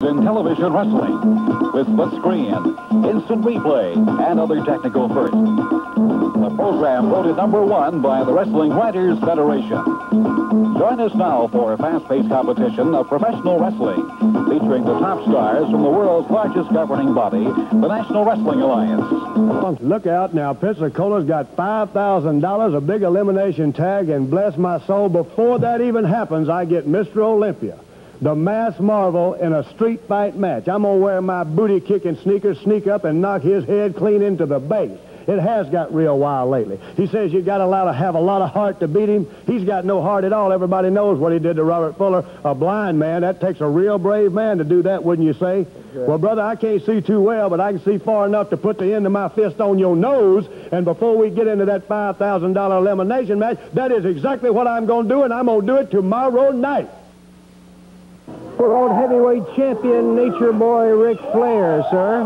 In television wrestling, with split screen, instant replay, and other technical firsts. The program voted #1 by the Wrestling Writers Federation. Join us now for a fast-paced competition of professional wrestling, featuring the top stars from the world's largest governing body, the National Wrestling Alliance. Look out now, Pensacola's got $5,000, a big elimination tag, and bless my soul, before that even happens, I get Mr. Olympia, the mass marvel, in a street fight match. I'm going to wear my booty-kicking sneakers, sneak up, and knock his head clean into the base. It has got real wild lately. He says you got to have a lot of heart to beat him. He's got no heart at all. Everybody knows what he did to Robert Fuller, a blind man. That takes a real brave man to do that, wouldn't you say? Okay. Well, brother, I can't see too well, but I can see far enough to put the end of my fist on your nose. And before we get into that $5,000 elimination match, that is exactly what I'm going to do, and I'm going to do it tomorrow night. World Heavyweight Champion, Nature Boy Ric Flair, sir.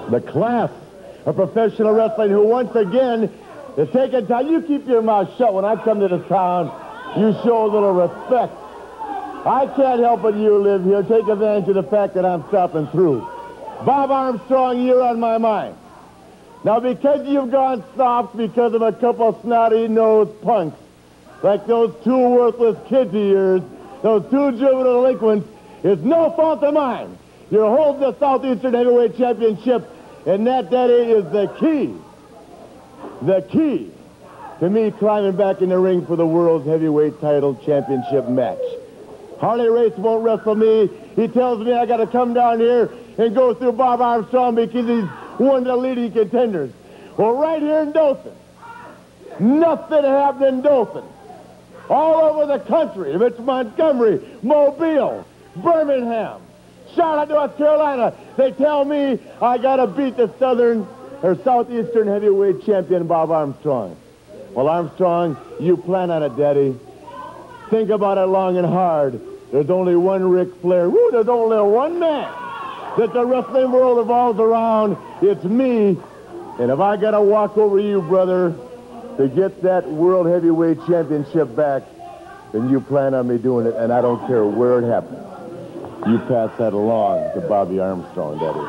The class of professional wrestling who once again is taking time. You keep your mouth shut when I come to the town. You show a little respect. I can't help it you live here. Take advantage of the fact that I'm stopping through. Bob Armstrong, you're on my mind. Now, because you've gone soft because of a couple snotty-nosed punks, like those two worthless kids of yours, those two juvenile delinquents, is no fault of mine. You're holding the Southeastern Heavyweight Championship, and that, Daddy, is the key to me climbing back in the ring for the World's Heavyweight Title Championship match. Harley Race won't wrestle me. He tells me I got to come down here and go through Bob Armstrong because he's one of the leading contenders. Well, right here in Dothan, nothing happened in Dothan. All over the country, if it's Montgomery, Mobile, Birmingham, Charlotte, North Carolina, they tell me I got to beat the Southeastern Heavyweight Champion, Bob Armstrong. Well, Armstrong, you plan on it, Daddy. Think about it long and hard. There's only one Ric Flair. Woo, there's only one man that the wrestling world revolves around. It's me. And if I got to walk over you, brother, to get that World Heavyweight Championship back, then you plan on me doing it, and I don't care where it happens. You pass that along to Bobby Armstrong, Daddy.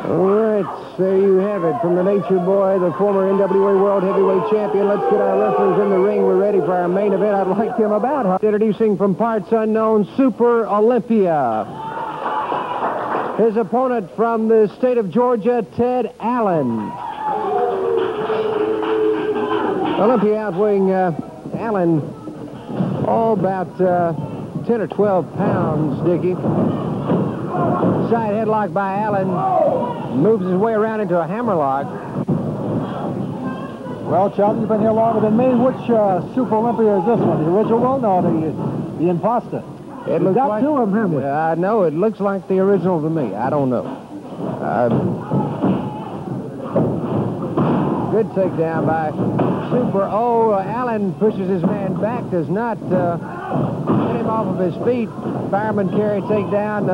All right, there you have it. From the Nature Boy, the former NWA World Heavyweight Champion. Let's get our wrestlers in the ring. We're ready for our main event. I'd like him about. Introducing from parts unknown, Super Olympia. His opponent from the state of Georgia, Ted Allen. Olympia outweighing Allen, about 10 or 12 pounds, Dickie. Side headlock by Allen. Moves his way around into a hammerlock. Well, Charlie, you've been here longer than me. Which Super Olympia is this one? The original one or the imposter? It looks got like, two of them, haven't we? No, it looks like the original to me. I don't know. Good takedown by Super O. Allen pushes his man back, does not get him off of his feet. Fireman carry takedown.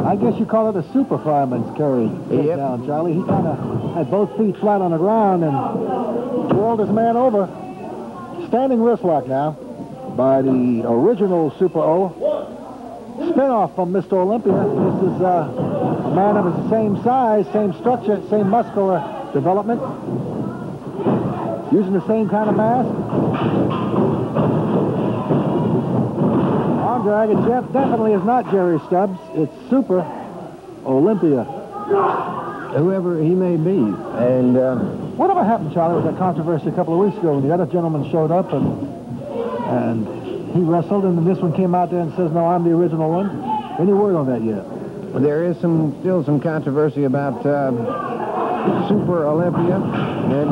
I guess you call it a super fireman's carry takedown, Charlie. He kind of had both feet flat on the ground and rolled his man over. Standing wrist lock now by the original Super O. Spin-off from Mr. Olympia. This is a man of the same size, same structure, same muscular development. Using the same kind of mask. Arm drag, and Jeff definitely is not Jerry Stubbs. It's Super Olympia. Whoever he may be. And whatever happened, Charlie, with that controversy a couple of weeks ago when the other gentleman showed up and he wrestled, and then this one came out there and says, no, I'm the original one. Any word on that yet? There is still some controversy about Super Olympia, and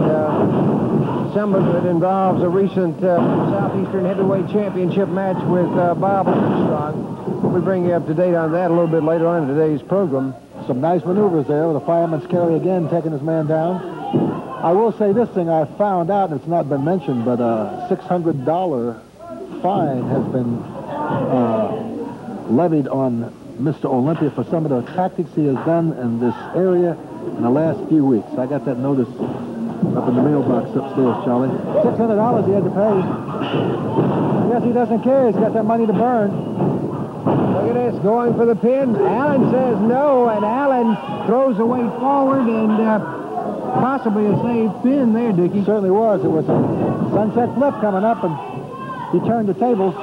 some of it involves a recent Southeastern Heavyweight Championship match with Bob Armstrong. We'll be bringing you up to date on that a little bit later on in today's program. Some nice maneuvers there with a fireman's carry again, taking his man down. I will say this thing I found out, and it's not been mentioned, but a $600 fine has been levied on Mr. Olympia for some of the tactics he has done in this area in the last few weeks. I got that notice up in the mailbox upstairs, Charlie. $600 he had to pay. I guess he doesn't care. He's got that money to burn. at this, going for the pin. Allen says no, and Allen throws the weight forward, and possibly a safe pin there, Dickie. Certainly was. It was a sunset flip coming up, and he turned the tables.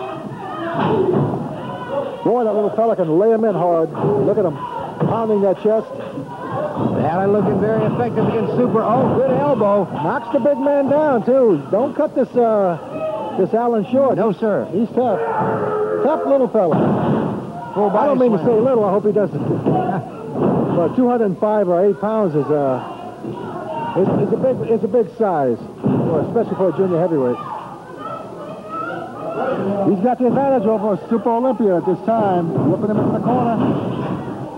Boy, that little fella can lay him in hard. Look at him pounding that chest. Allen looking very effective against Super. Oh, good elbow. Knocks the big man down, too. Don't cut this Allen short. No, sir. He's tough. Tough little fella. I don't mean to say little. I hope he doesn't. But 205 or 8 pounds is it's a big size, especially for a junior heavyweight. He's got the advantage over Super Olympia at this time. Whipping him in the corner.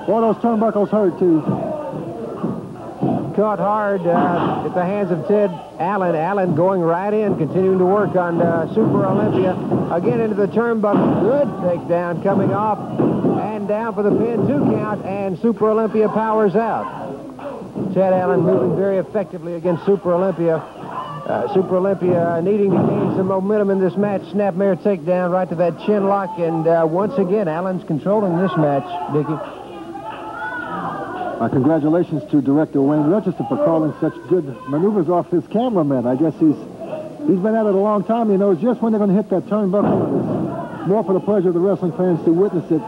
Boy, those turnbuckles hurt, too. Caught hard at the hands of Ted Allen. Allen going right in, continuing to work on Super Olympia. Again into the turnbuckle. Good takedown coming off. And down for the pin, 2 count, and Super Olympia powers out. Ted Allen moving very effectively against Super Olympia. Super Olympia needing to gain some momentum in this match. Snapmare takedown right to that chin lock. And once again, Allen's controlling this match, Dickie. Congratulations to Director Wayne Register for calling such good maneuvers off his cameraman. I guess he's been at it a long time. He knows just when they're going to hit that turnbuckle. It's more for the pleasure of the wrestling fans to witness it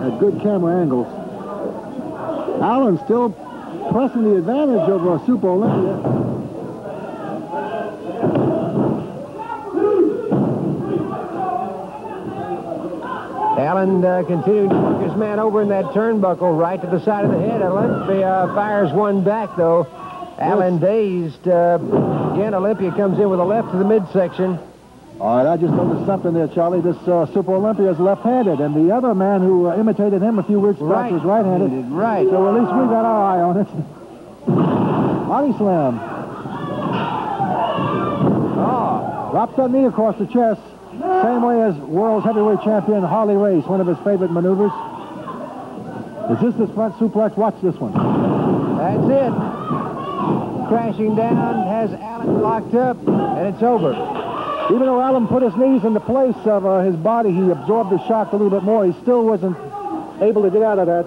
at good camera angles. Allen still pressing the advantage over Super Olympia. Allen continuing to work his man over in that turnbuckle right to the side of the head. Olympia fires one back, though. Allen dazed. Again, Olympia comes in with a left to the midsection. All right, I just noticed something there, Charlie. This Super Olympia is left-handed, and the other man who imitated him a few weeks back was right-handed. Right. So at least we got our eye on it. Body slam. Oh. Drops that knee across the chest. Same way as world's heavyweight champion Harley Race, one of his favorite maneuvers. Is this the front suplex? Watch this one. That's it. Crashing down, has Allen locked up, and it's over. Even though Allen put his knees in the place of his body, he absorbed the shock a little bit more. He still wasn't able to get out of that.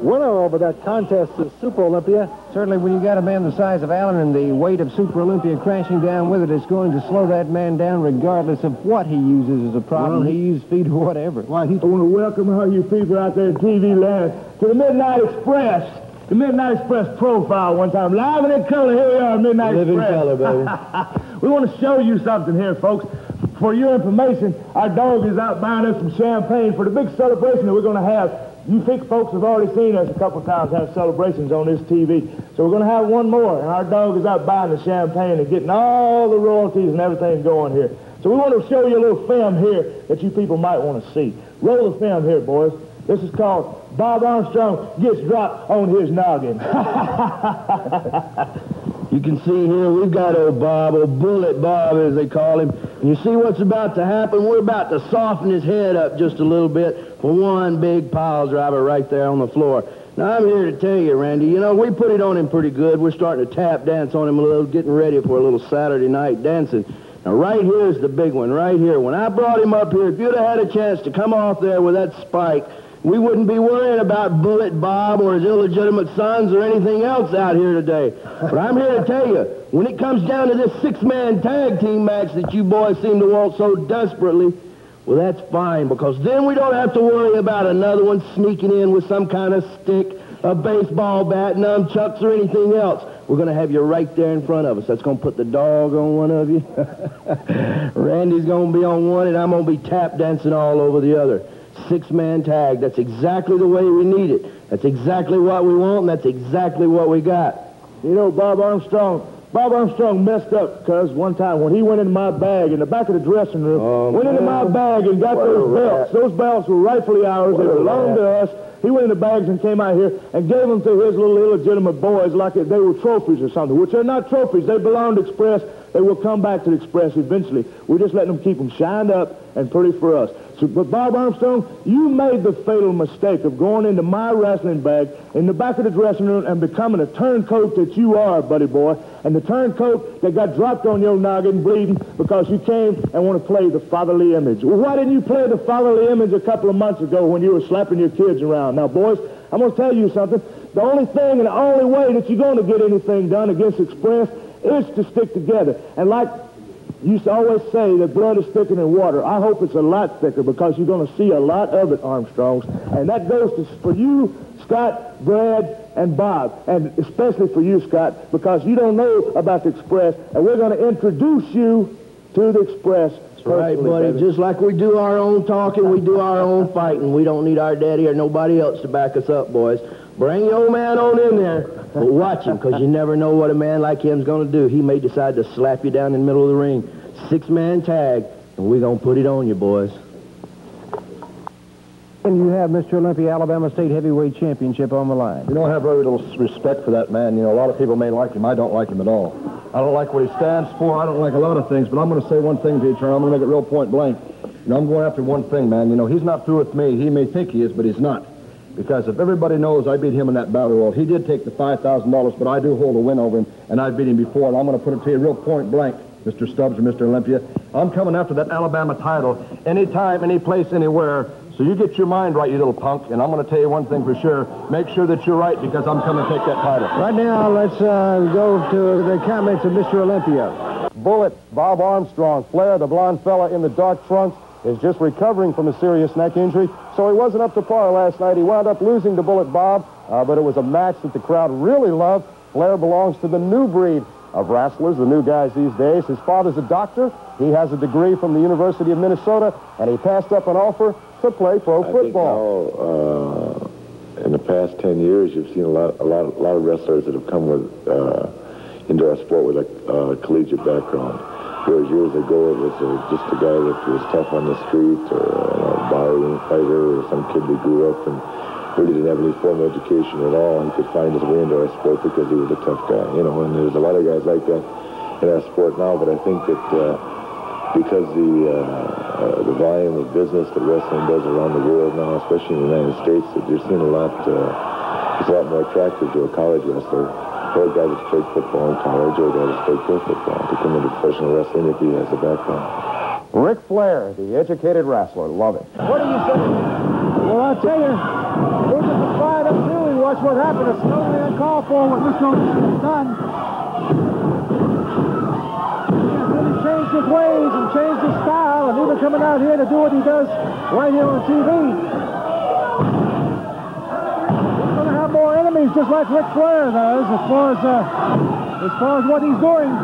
Winner over that contest is Super Olympia. Certainly when you got a man the size of Allen and the weight of Super Olympia crashing down with it, it's going to slow that man down regardless of what he uses as a problem. He uses feet or whatever. I want to welcome all you people out there in TV land to the Midnight Express. The Midnight Express profile one time. Live and in color, here we are, Midnight Express. Live in color, baby. We want to show you something here, folks. For your information, our dog is out buying us some champagne for the big celebration that we're going to have. You think folks have already seen us a couple times have celebrations on this TV. So we're going to have one more, and our dog is out buying the champagne and getting all the royalties and everything going here. So we want to show you a little film here that you people might want to see. Roll the film here, boys. This is called Bob Armstrong Gets Dropped on His Noggin. You can see here we've got old Bob, old Bullet Bob as they call him. And you see what's about to happen? We're about to soften his head up just a little bit for one big pile driver right there on the floor. Now I'm here to tell you, Randy, you know, we put it on him pretty good. We're starting to tap dance on him a little, getting ready for a little Saturday night dancing. Now right here is the big one, right here. When I brought him up here, if you'd have had a chance to come off there with that spike, we wouldn't be worrying about Bullet Bob or his illegitimate sons or anything else out here today. But I'm here to tell you, when it comes down to this six-man tag team match that you boys seem to want so desperately, well, that's fine, because then we don't have to worry about another one sneaking in with some kind of stick, a baseball bat, nunchucks, or anything else. We're going to have you right there in front of us. That's going to put the dog on one of you. Randy's going to be on one, and I'm going to be tap dancing all over the other. Six-man tag. That's exactly the way we need it. That's exactly what we want, and that's exactly what we got. You know, Bob Armstrong messed up because one time when he went into my bag in the back of the dressing room, went into my bag and got those belts. Those belts were rightfully ours. They belonged to us. He went in the bags and came out here and gave them to his little illegitimate boys like they were trophies or something, which are not trophies. They belong to Express. They will come back to the Express eventually. We're just letting them keep them shined up and pretty for us. But Bob Armstrong, you made the fatal mistake of going into my wrestling bag in the back of the dressing room and becoming a turncoat that you are, buddy boy. And the turncoat that got dropped on your noggin bleeding because you came and want to play the fatherly image. Well, why didn't you play the fatherly image a couple of months ago when you were slapping your kids around? Now, boys, I'm going to tell you something. The only thing and the only way that you're going to get anything done against Express is to stick together. And like you used to always say that blood is thicker than water. I hope it's a lot thicker because you're going to see a lot of it, Armstrongs. And that goes for you, Scott, Brad, and Bob. And especially for you, Scott, because you don't know about the Express. And we're going to introduce you to the Express. That's right, buddy. Baby. Just like we do our own talking, we do our own fighting. We don't need our daddy or nobody else to back us up, boys. Bring your old man on in there. But watch him, because you never know what a man like him's going to do. He may decide to slap you down in the middle of the ring. 6-man tag, and we're going to put it on you, boys. And you have Mr. Olympia, Alabama State Heavyweight Championship on the line. You know, I have very little respect for that man. You know, a lot of people may like him. I don't like him at all. I don't like what he stands for. I don't like a lot of things, but I'm going to say one thing to you, Charlie. I'm going to make it real point blank. You know, I'm going after one thing, man. You know, he's not through with me. He may think he is, but he's not. Because if everybody knows I beat him in that battle royal, he did take the $5,000, but I do hold a win over him, and I beat him before, and I'm going to put it to you real point blank, Mr. Stubbs or Mr. Olympia. I'm coming after that Alabama title anytime, any place, anywhere. So you get your mind right, you little punk, and I'm going to tell you one thing for sure. Make sure that you're right, because I'm coming to take that title. Right now, let's go to the comments of Mr. Olympia. Bullet, Bob Armstrong. Flair, the blonde fella in the dark trunks, is just recovering from a serious neck injury, so he wasn't up to par last night. He wound up losing to Bullet Bob, but it was a match that the crowd really loved. Flair belongs to the new breed of wrestlers, the new guys these days. His father's a doctor. He has a degree from the University of Minnesota, and he passed up an offer to play pro football. I think now, in the past 10 years, you've seen a lot of wrestlers that have come into our sport with a collegiate background. Whereas years ago, it was just a guy that was tough on the street, or a barroom fighter, or some kid that grew up and really didn't have any formal education at all. He could find his way into our sport because he was a tough guy, you know. And there's a lot of guys like that in our sport now. But I think that because the volume of business that wrestling does around the world now, especially in the United States, that you're seeing a lot. It's a lot more attractive to a college wrestler, or a guy that's played football in college, or a guy that's played pro football, to come into professional wrestling if he has a background. Ric Flair, the educated wrestler. Love it. What do you say? Well, I'll tell you, Lucas was fired up too. He watched what happened. It's totally uncalled for what Mr. Olympia has done. He has really changed his ways and changed his style, and even coming out here to do what he does right here on TV. More enemies, just like Ric Flair does, as far as what he's doing.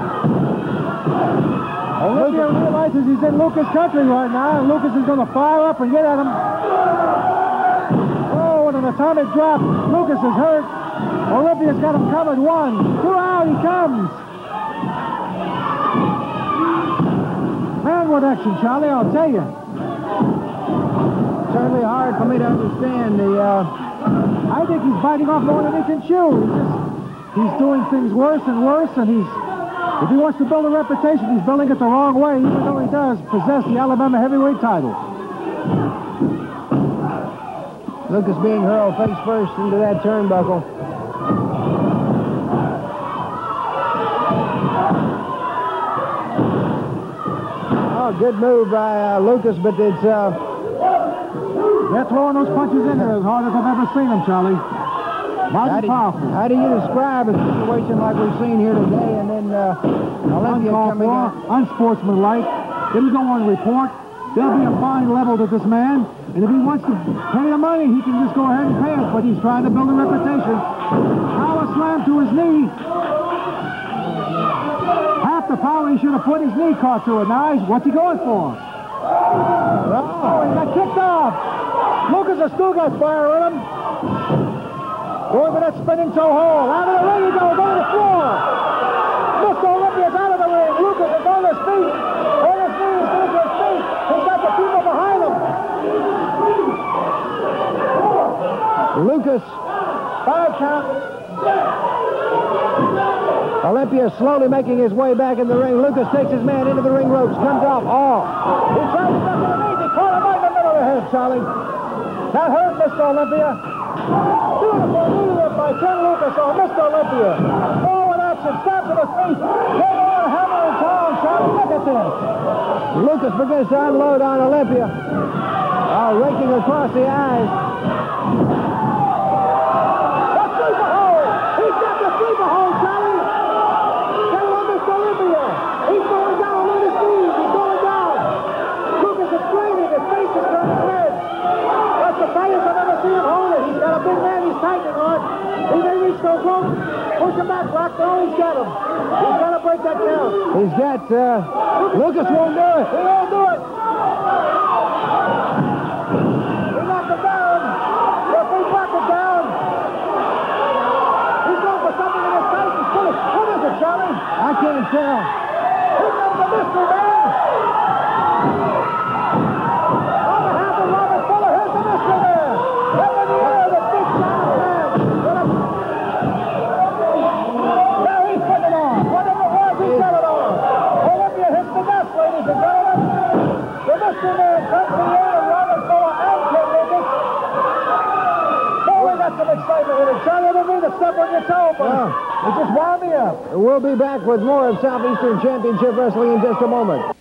Olympia realizes he's in Lucas' country right now, and Lucas is going to fire up and get at him. Oh, and an atomic drop. Lucas is hurt. Olympia's got him covered. 1, 2 out. He comes. Man-what action, Charlie, I'll tell you. Certainly hard for me to understand I think he's biting off more than he can chew. He's doing things worse and worse, and if he wants to build a reputation, he's building it the wrong way, even though he does possess the Alabama heavyweight title. Lucas being hurled face first into that turnbuckle. Oh, good move by Lucas, but it's... They're throwing those punches in there as hard as I've ever seen them, Charlie. Mighty powerful. How do you describe a situation like we've seen here today, and then Olympia coming out? Unsportsmanlike. Didn't go on report. There'll be a fine leveled at this man, and if he wants to pay the money, he can just go ahead and pay it, but he's trying to build a reputation. Power slam to his knee. Half the power he should have put his knee caught to it. Now, what's he going for? Oh, he got kicked off. Lucas has still got fire in him. Going for that spinning toe hold. Out of the ring he goes, on the floor. Mr. Olympia's out of the ring. Lucas is on his feet. On his knees, to his feet. He's got the people behind him. Lucas. 5 count. Olympia slowly making his way back in the ring. Lucas takes his man into the ring ropes. Comes off. He tries to duck in the knees. He caught him right in the middle. ahead, Charlie. That hurt, Mr. Olympia. Beautiful knee by Ken Lucas on Mr. Olympia. Forward action, stop to the feet. Get on, hammer and town, Charlie. Look at this. Lucas begins to unload on Olympia. Raking across the eyes. The sleeper hold. He's got the sleeper hold, Charlie. Get on Mr. Olympia. He's going down on his knees. He's going down. Lucas is straining. His face is turning red. That's the tightest I've ever seen him hold it. He's got a big man he's tightening on. He may reach those ropes. Push him back, Rock. No, he's got him. He's got to break that count. He's got, Lucas won't do it. He won't do it. He knocked him down. Referee blocked it down. He's going for something in his face. He's finished. What is it, Charlie? I can't tell. Here comes the mystery man. On behalf of Robert Fuller, here's the mystery man. Up in the air, the big giant man. Now he's putting it on. Whatever it was, he's got it on. Olympia hits the nest, ladies and gentlemen. The mystery man comes to the air, and Robert Fuller and Ken Lucas. Oh, we got some excitement in it. Charlie, I don't mean to step on your toe, but it just wound me up. We'll be back with more of Southeastern Championship Wrestling in just a moment.